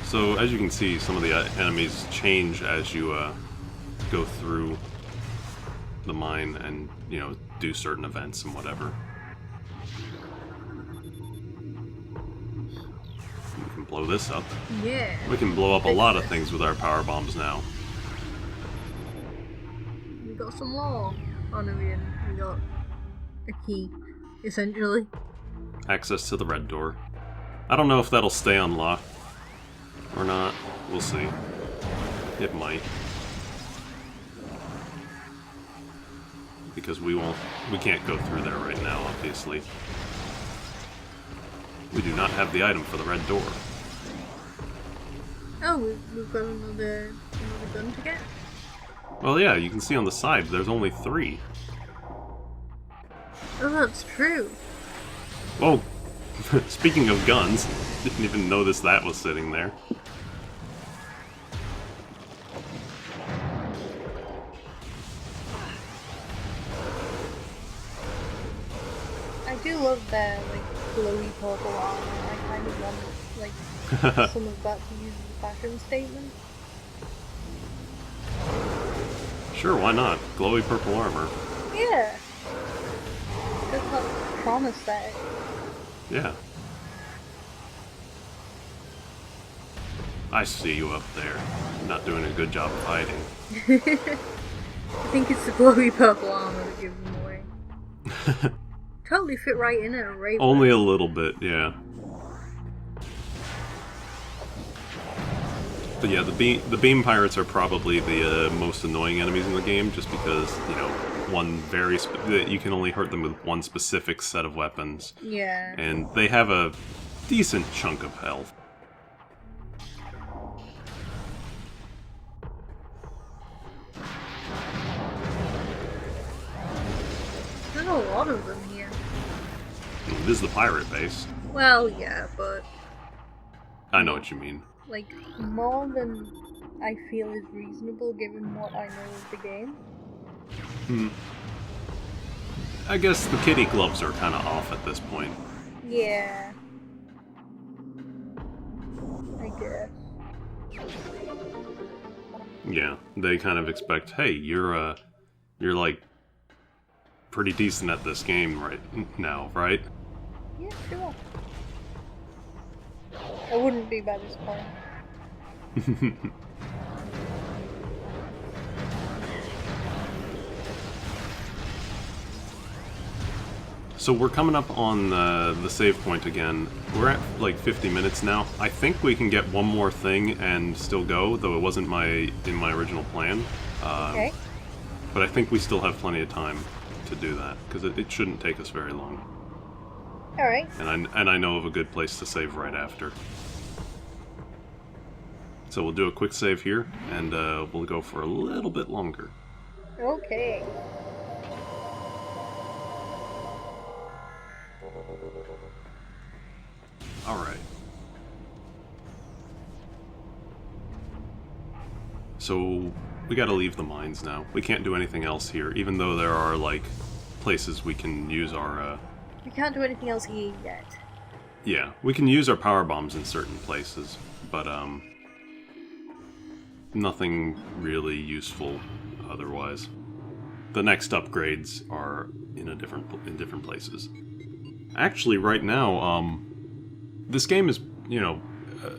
So as you can see, some of the enemies change as you go through the mine and, you know, do certain events and whatever. We can blow this up. Yeah. We can blow up a lot of things with our power bombs now. We got some more. Oh no, we didn't. We got a key, essentially. Access to the red door. I don't know if that'll stay unlocked or not. We'll see. It might. Because we can't go through there right now, obviously. We do not have the item for the red door. Oh, we've got another gun to get? Well, yeah, you can see on the side there's only 3. Oh, that's true. Oh, speaking of guns, didn't even notice that was sitting there. I do love their, like, glowy purple armor. I kind of want, like, some of that to use as a fashion statement. Sure, why not? Glowy purple armor. Yeah. That's not promise that. Yeah. I see you up there. Not doing a good job of hiding. I think it's the glowy purple armor that gives them away. Totally fit right in a raven. Only a little bit, yeah. But yeah, the beam pirates are probably the most annoying enemies in the game, just because, you know, you can only hurt them with one specific set of weapons. Yeah. And they have a decent chunk of health. There's a lot of them here. This is the pirate base. Well, yeah, but I know what you mean. like more than I feel is reasonable given what I know of the game. I guess the kitty gloves are kind of off at this point. Yeah. I guess. Yeah, they kind of expect, hey, you're like pretty decent at this game right now, right? Yeah, sure. I wouldn't be by this point. So we're coming up on the save point again. We're at like 50 minutes now. I think we can get one more thing and still go, though it wasn't in my original plan. Okay. But I think we still have plenty of time to do that, because it shouldn't take us very long. Alright. And I know of a good place to save right after. So we'll do a quick save here, and we'll go for a little bit longer. Okay. Alright. So, we gotta leave the mines now. We can't do anything else here, even though there are, like, places we can use our, We can't do anything else here yet. Yeah, we can use our power bombs in certain places, but, nothing really useful otherwise. The next upgrades are in different places. Actually, right now, this game is, you know,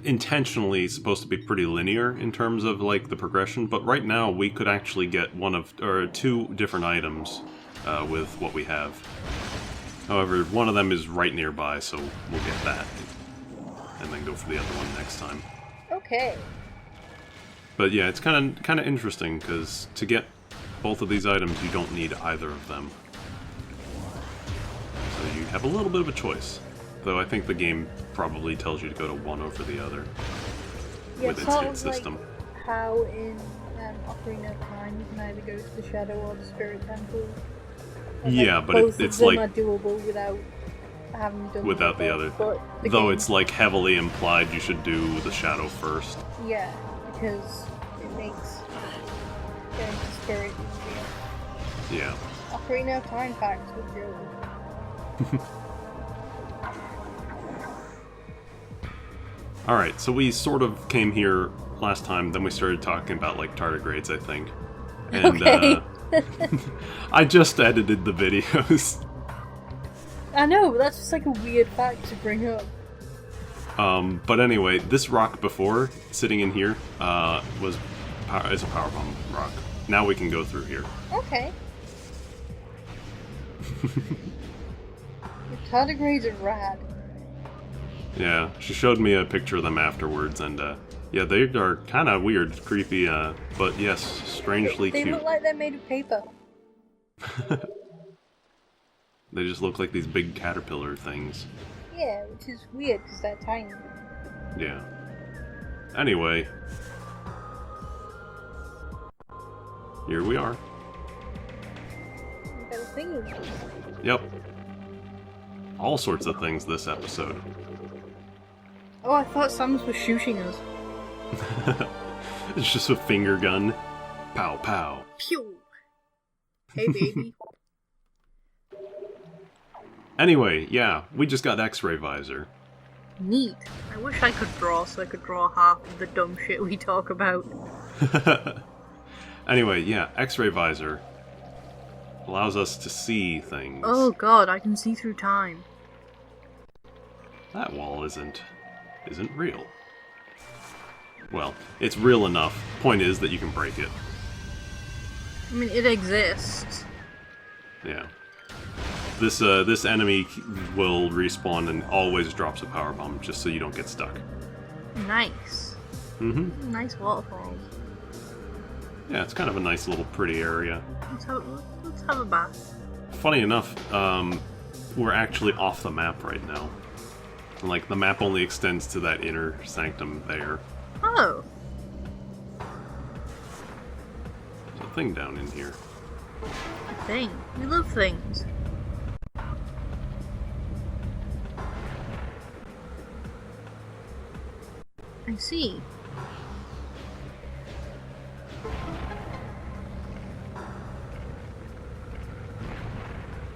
intentionally supposed to be pretty linear in terms of, like, the progression, but right now we could actually get two different items with what we have. However, one of them is right nearby, so we'll get that, and then go for the other one next time. Okay. But yeah, it's kind of interesting, because to get both of these items, you don't need either of them. So you have a little bit of a choice. Though I think the game probably tells you to go to one over the other with its hit system. Like how in Ocarina of Time you can either go to the Shadow or the Spirit Temple. Yeah, but it's both like of them are doable without having done without the other. Though it's like heavily implied you should do the Shadow first. Yeah, because it makes going to Spirit easier. Yeah. Ocarina of Time facts with Joe. Alright, so we sort of came here last time, then we started talking about, like, tardigrades, I think. And, Okay. I just edited the videos. I know, but that's just like a weird fact to bring up. But anyway, this rock before, sitting in here, is a power bomb rock. Now we can go through here. Okay. The tardigrades are rad. Yeah, she showed me a picture of them afterwards, and yeah, they are kind of weird, creepy, but yes, strangely They cute. look like they're made of paper. They just look like these big caterpillar things. Yeah, which is weird because they're tiny. Yeah. Anyway. Here we are. Little things. Yep. All sorts of things this episode. Oh, I thought Samus was shooting us. It's just a finger gun. Pow pow. Pew! Hey, baby. Anyway, yeah, we just got X-ray visor. Neat. I wish I could draw so I could draw half of the dumb shit we talk about. Anyway, yeah, X-ray visor allows us to see things. Oh god, I can see through time. That wall isn't real. Well, it's real enough. Point is that you can break it. I mean, it exists. Yeah. This enemy will respawn and always drops a power bomb just so you don't get stuck. Nice. Mm-hmm. Nice waterfalls. Yeah, it's kind of a nice little pretty area. Let's have a bath. Funny enough, we're actually off the map right now. Like, the map only extends to that inner sanctum there. Oh. There's a thing down in here. A thing. We love things. I see.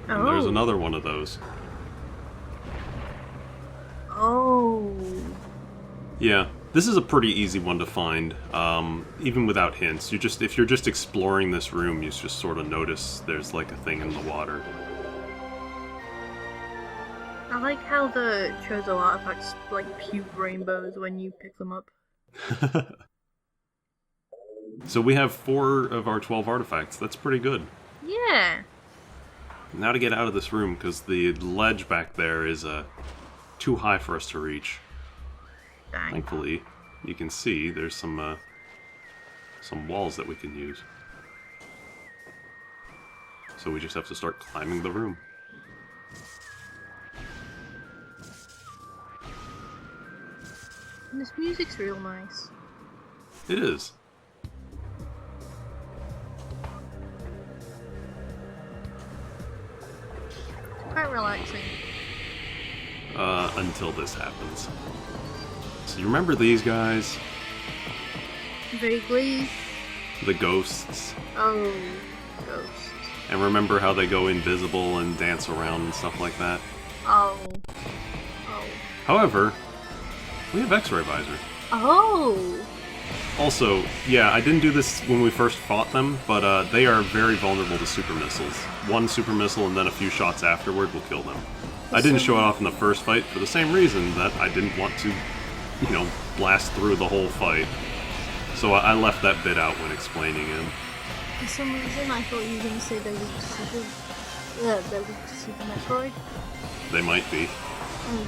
And there's Oh. another one of those. Oh. Yeah, this is a pretty easy one to find, even without hints. If you're just exploring this room, you just sort of notice there's like a thing in the water. I like how the chozo artifacts like puke rainbows when you pick them up. So we have 4 of our 12 artifacts. That's pretty good. Yeah. Now to get out of this room, because the ledge back there is too high for us to reach. Dang. Thankfully, you can see there's some walls that we can use. So we just have to start climbing the room. And this music's real nice. It is. Quite relaxing. Until this happens. So you remember these guys? Vaguely. The ghosts? Oh, ghosts. And remember how they go invisible and dance around and stuff like that? Oh. Oh. However, we have X-ray visor. Oh! Also, yeah, I didn't do this when we first fought them, but they are very vulnerable to super missiles. One super missile and then a few shots afterward will kill them. I didn't show it off in the first fight for the same reason that I didn't want to, you know, blast through the whole fight. So I left that bit out when explaining it. For some reason, I thought you were going to say they were Super Metroid. They might be.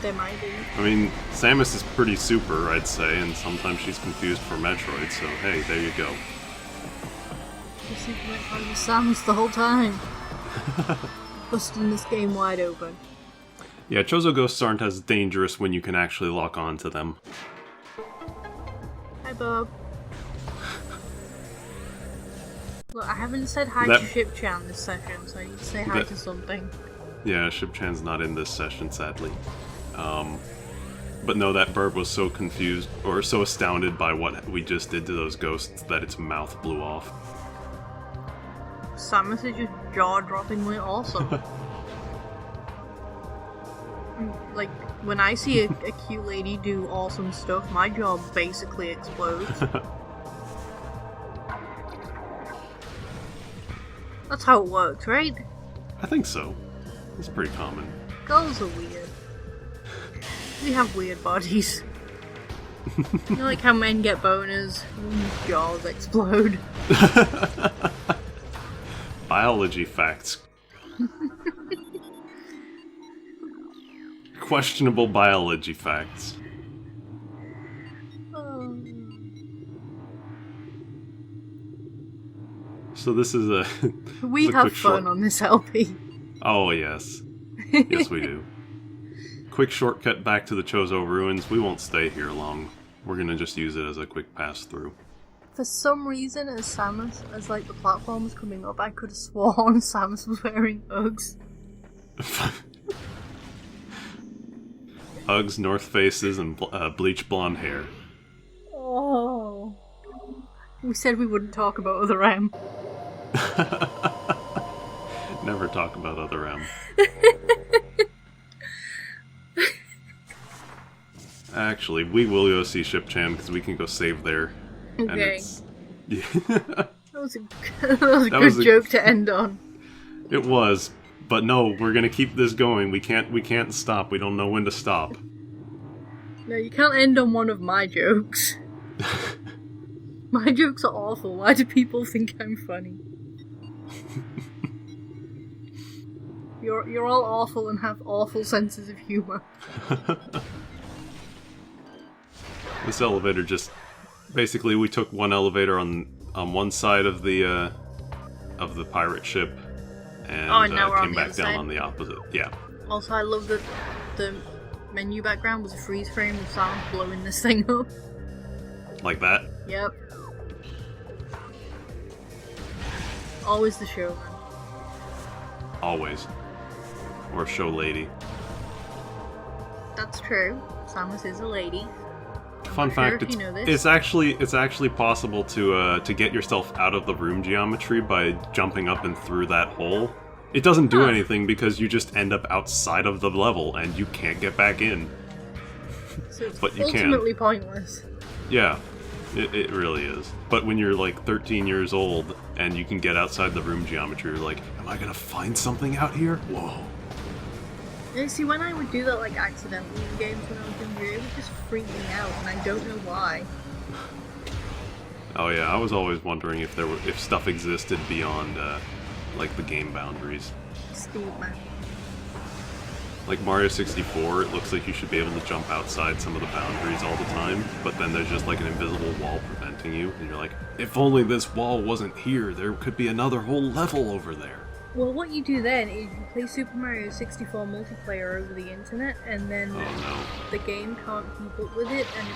They might be. I mean, Samus is pretty super, I'd say, and sometimes she's confused for Metroid, so hey, there you go. The Super Metroid was Samus the whole time. Busting this game wide open. Yeah, Chozo ghosts aren't as dangerous when you can actually lock on to them. Hi, Bob. Look, I haven't said hi to Ship-chan this session, so I need to say hi to something. Yeah, Ship-chan's not in this session, sadly. But no, that bird was so confused, or so astounded by what we just did to those ghosts that its mouth blew off. Samus is just jaw-droppingly awesome. Like, when I see a cute lady do awesome stuff, my jaw basically explodes. That's how it works, right? I think so. It's pretty common. Girls are weird. We have weird bodies. You know, like how men get boners, jaws explode. Biology facts. Questionable biology facts. So this is a... We have fun on this LP. Oh, yes. Yes, we do. Quick shortcut back to the Chozo ruins. We won't stay here long. We're gonna just use it as a quick pass-through. For some reason, as like the platform was coming up, I could have sworn Samus was wearing Uggs. Uggs, North Faces, and bleach blonde hair. Oh. We said we wouldn't talk about other M. Never talk about other M. Actually, we will go see Ship-chan because we can go save there. Okay. And it's... Yeah. That was a good joke to end on. It was, but no, we're gonna keep this going. We can't stop. We don't know when to stop. No, you can't end on one of my jokes. My jokes are awful. Why do people think I'm funny? You're all awful and have awful senses of humor. This elevator just... Basically, we took one elevator on one side of the pirate ship, and now we're came on the back other down side. on the opposite. Yeah. Also, I love that the menu background was a freeze frame of sound blowing this thing up. Like that? Yep. Always the showman. Always. Or show lady. That's true. Samus is a lady. Fun fact, if you know this. it's actually possible to get yourself out of the room geometry by jumping up and through that hole. It doesn't do anything because you just end up outside of the level and you can't get back in. So it's But you ultimately pointless. Yeah, it really is. But when you're like 13 years old and you can get outside the room geometry, you're like, am I gonna find something out here? Whoa. And see, when I would do that like accidentally in games when I was younger, it would just freak me out, and I don't know why. Oh yeah, I was always wondering if stuff existed beyond like the game boundaries. Steve, man. Like Mario 64, it looks like you should be able to jump outside some of the boundaries all the time, but then there's just like an invisible wall preventing you, and you're like, if only this wall wasn't here, there could be another whole level over there. Well, what you do then is you play Super Mario 64 multiplayer over the internet, and then the game can't keep up with it, and it,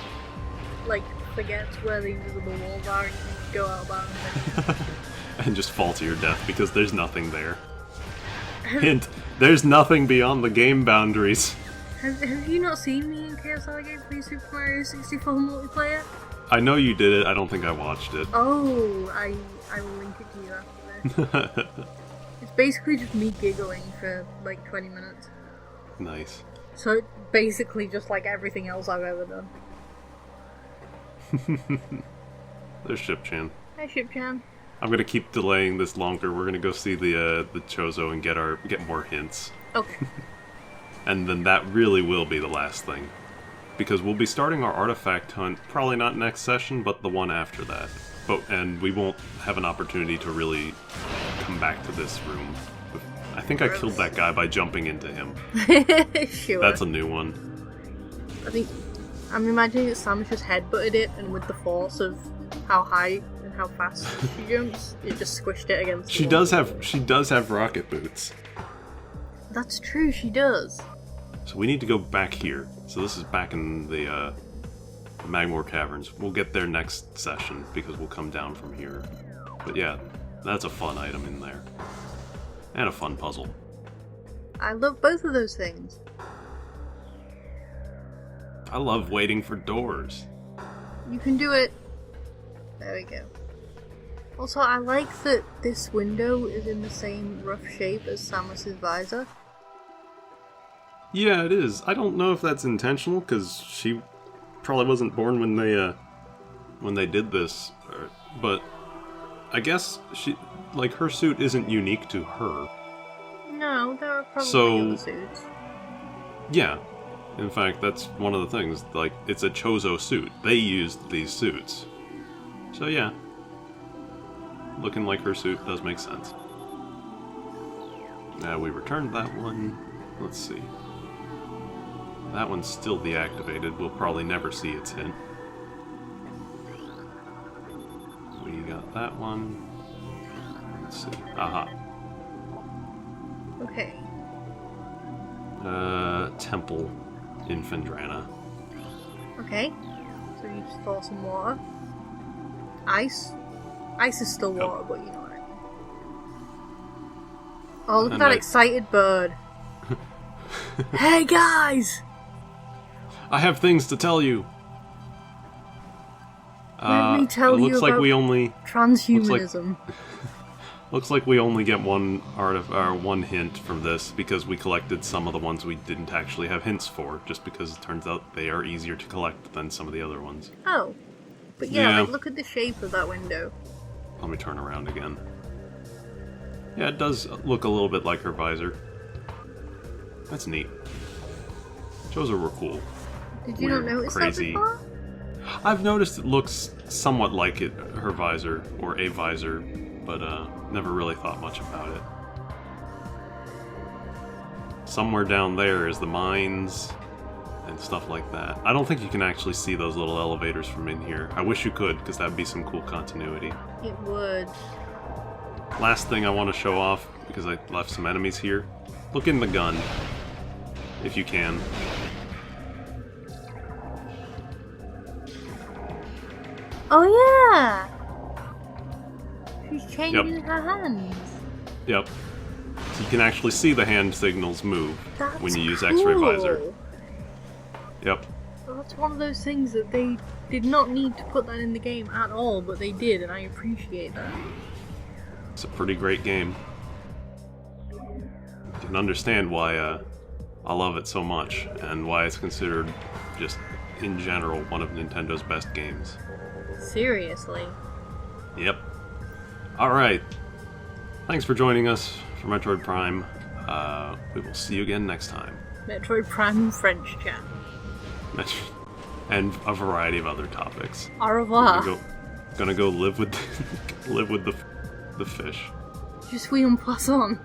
like, forgets where the invisible walls are, and you go out bounds. And just fall to your death because there's nothing there. Hint, there's nothing beyond the game boundaries. Have you not seen me in KSI Game play Super Mario 64 multiplayer? I know you did it, I don't think I watched it. Oh, I will link it to you after this. It's basically just me giggling for like 20 minutes. Nice. So it's basically just like everything else I've ever done. There's Ship-chan. Hi, Ship-chan. I'm gonna keep delaying this longer. We're gonna go see the Chozo and get more hints. Okay. And then that really will be the last thing. Because we'll be starting our artifact hunt, probably not next session, but the one after that. And we won't have an opportunity to really come back to this room. I think I killed that guy by jumping into him. Sure. That's a new one. I'm imagining that Samus just headbutted it, and with the force of how high and how fast she jumps, it just squished it against the wall. She does have rocket boots. That's true, she does. So we need to go back here. So this is back in the Magmore Caverns. We'll get there next session because we'll come down from here. But yeah, that's a fun item in there. And a fun puzzle. I love both of those things. I love waiting for doors. You can do it. There we go. Also, I like that this window is in the same rough shape as Samus's visor. Yeah, it is. I don't know if that's intentional, because she probably wasn't born when they did this, but I guess her suit isn't unique to her. No, there are probably other suits. Yeah. In fact, that's one of the things. Like, it's a chozo suit. They used these suits. So yeah. Looking like her suit does make sense. Now we returned that one. Let's see. That one's still deactivated. We'll probably never see its hint. We got that one. Let's see. Aha. Okay. Temple in Fendrana. Okay. So you store some water. Ice. Ice is still water, but you know it. Oh, look at that excited bird. Hey guys! I have things to tell you. Let me tell you looks about like we only transhumanism. Looks like we only get one hint from this because we collected some of the ones we didn't actually have hints for, just because it turns out they are easier to collect than some of the other ones. Oh. But yeah, like, look at the shape of that window. Let me turn around again. Yeah, it does look a little bit like her visor. That's neat. Chozo were cool. Did you not notice crazy. that before? I've noticed it looks somewhat like her visor, or a visor, but never really thought much about it. Somewhere down there is the mines and stuff like that. I don't think you can actually see those little elevators from in here. I wish you could, because that'd be some cool continuity. It would. Last thing I want to show off, because I left some enemies here. Look in the gun, if you can. Oh yeah! She's changing her hands. Yep. So you can actually see the hand signals move when you use cool. X-ray visor. Yep. Well, that's one of those things that they did not need to put that in the game at all, but they did, and I appreciate that. It's a pretty great game. You can understand why I love it so much, and why it's considered, just in general, one of Nintendo's best games. Seriously. Yep. Alright. Thanks for joining us for Metroid Prime. We will see you again next time. Metroid Prime French chat. And a variety of other topics. Au revoir. Gonna go live with the fish. Je suis un poisson.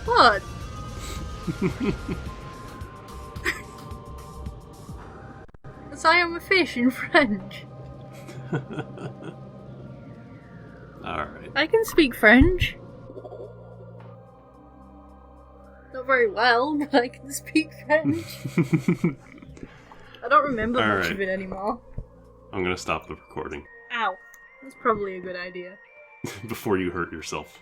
What? As I am a fish in French. Alright. I can speak French. Not very well, but I can speak French. I don't remember much of it anymore. I'm gonna stop the recording. Ow. That's probably a good idea. Before you hurt yourself.